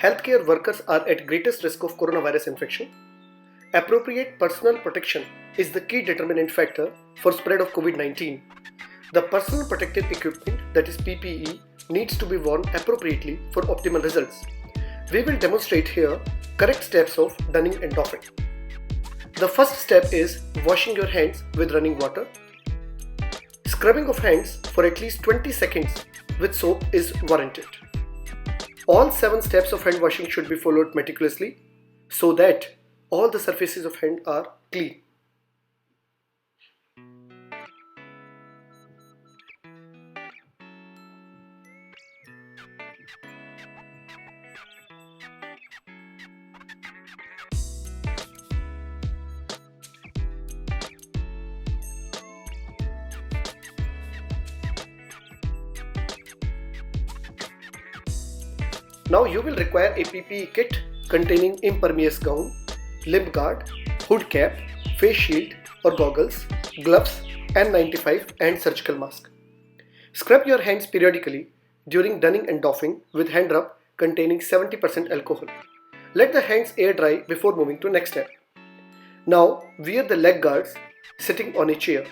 Healthcare workers are at greatest risk of coronavirus infection. Appropriate personal protection is the key determinant factor for spread of COVID-19. The personal protective equipment, that is PPE, needs to be worn appropriately for optimal results. We will demonstrate here correct steps of donning and doffing. The first step is washing your hands with running water. Scrubbing of hands for at least 20 seconds with soap is warranted. All 7 steps of hand washing should be followed meticulously so that all the surfaces of hand are clean. Now you will require a PPE kit containing impermeable gown, limb guard, hood cap, face shield or goggles, gloves, N95 and surgical mask. Scrub your hands periodically during donning and doffing with hand rub containing 70% alcohol. Let the hands air dry before moving to next step. Now wear the leg guards sitting on a chair.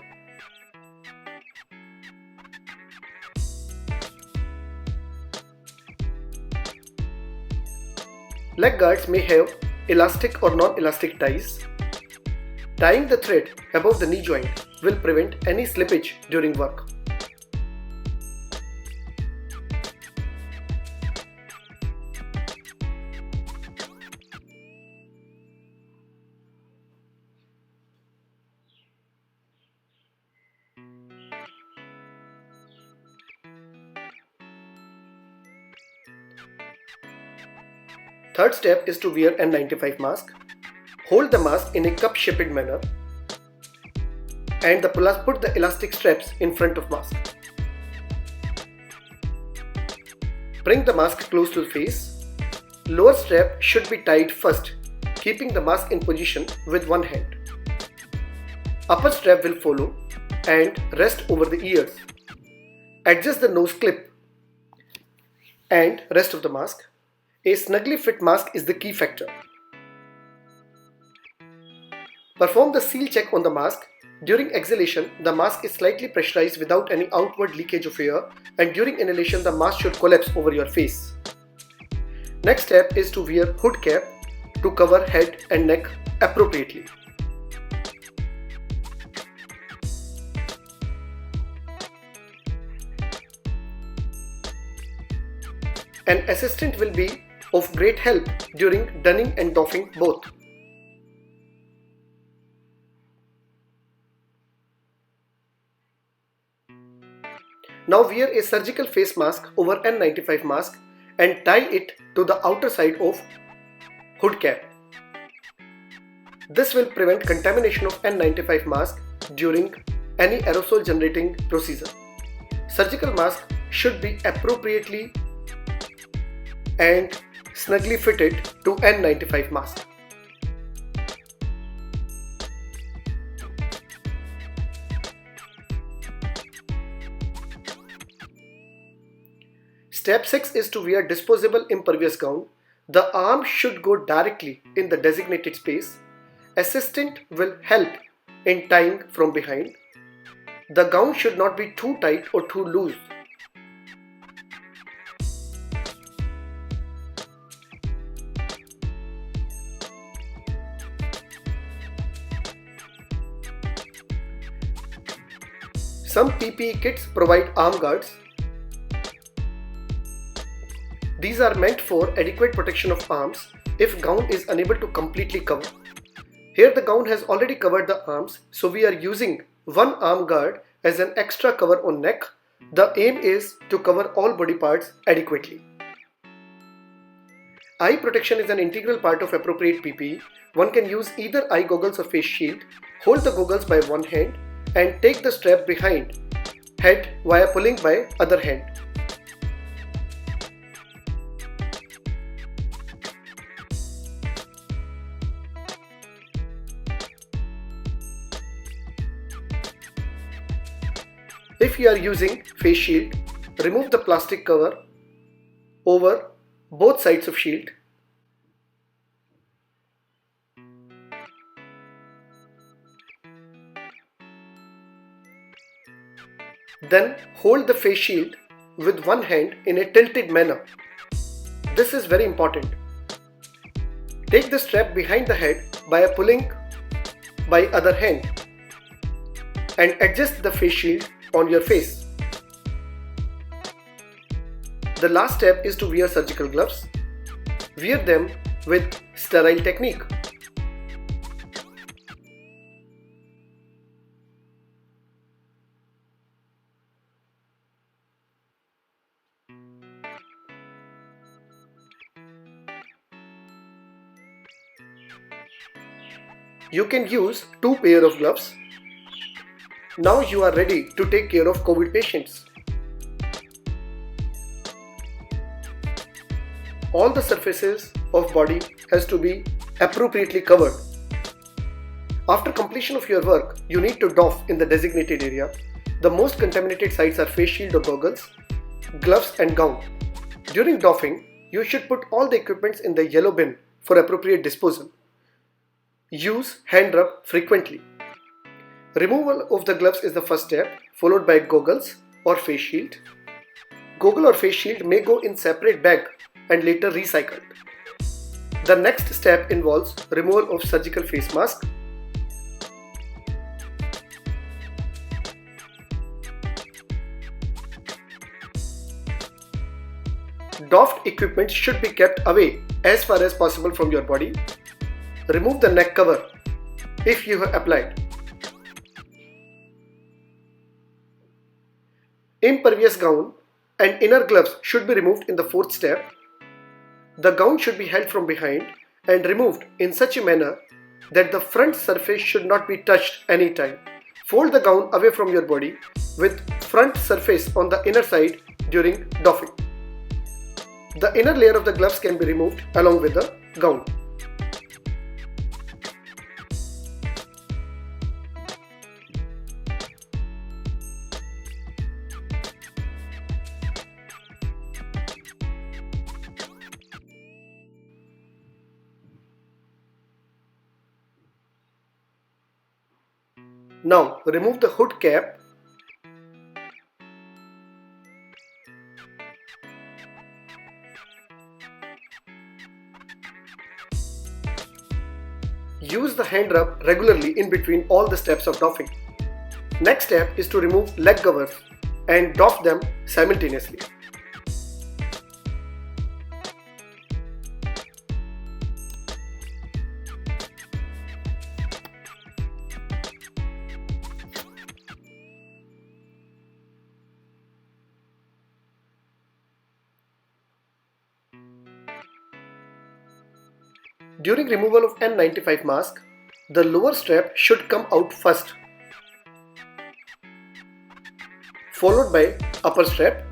Leg guards may have elastic or non-elastic ties. Tying the thread above the knee joint will prevent any slippage during work. Third step is to wear N95 mask. Hold the mask in a cup-shaped manner and put the elastic straps in front of mask. Bring the mask close to the face. Lower strap should be tied first, keeping the mask in position with one hand. Upper strap will follow and rest over the ears. Adjust the nose clip and rest of the mask. A snugly fit mask is the key factor. Perform the seal check on the mask. During exhalation, the mask is slightly pressurized without any outward leakage of air, and during inhalation, the mask should collapse over your face. Next step is to wear hood cap to cover head and neck appropriately. An assistant will be of great help during donning and doffing both. Now wear a surgical face mask over N95 mask and tie it to the outer side of hood cap. This will prevent contamination of N95 mask during any aerosol generating procedure. Surgical mask should be appropriately and snugly fitted to N95 mask. Step 6 is to wear disposable impervious gown. The arm should go directly in the designated space. Assistant will help in tying from behind. The gown should not be too tight or too loose. Some PPE kits provide arm guards. These are meant for adequate protection of arms if gown is unable to completely cover. Here the gown has already covered the arms, so we are using one arm guard as an extra cover on neck. The aim is to cover all body parts adequately. Eye protection is an integral part of appropriate PPE. One can use either eye goggles or face shield. Hold the goggles by one hand and take the strap behind head via pulling by other hand. If you are using face shield, remove the plastic cover over both sides of shield. Then hold the face shield with one hand in a tilted manner. This is very important. Take the strap behind the head by pulling by other hand and adjust the face shield on your face. The last step is to wear surgical gloves. Wear them with sterile technique. You can use 2 pairs of gloves. Now you are ready to take care of COVID patients. All the surfaces of body has to be appropriately covered. After completion of your work, you need to doff in the designated area. The most contaminated sites are face shield or goggles, gloves and gown. During doffing, you should put all the equipments in the yellow bin for appropriate disposal. Use hand rub frequently. Removal of the gloves is the first step, followed by goggles or face shield. Goggle or face shield may go in separate bag and later recycled. The next step involves removal of surgical face mask. Doffed equipment should be kept away as far as possible from your body. Remove the neck cover if you have applied. Impervious gown and inner gloves should be removed in the fourth step. The gown should be held from behind and removed in such a manner that the front surface should not be touched anytime. Fold the gown away from your body with front surface on the inner side during doffing. The inner layer of the gloves can be removed along with the gown. Now remove the hood cap. Use the hand rub regularly in between all the steps of doffing. Next step is to remove leg covers and doff them simultaneously. During removal of N95 mask, the lower strap should come out first, followed by upper strap.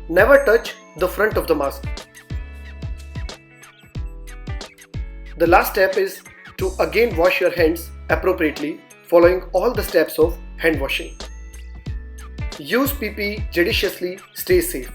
Never touch the front of the mask. The last step is to again wash your hands appropriately following all the steps of hand washing. Use PPE judiciously, stay safe.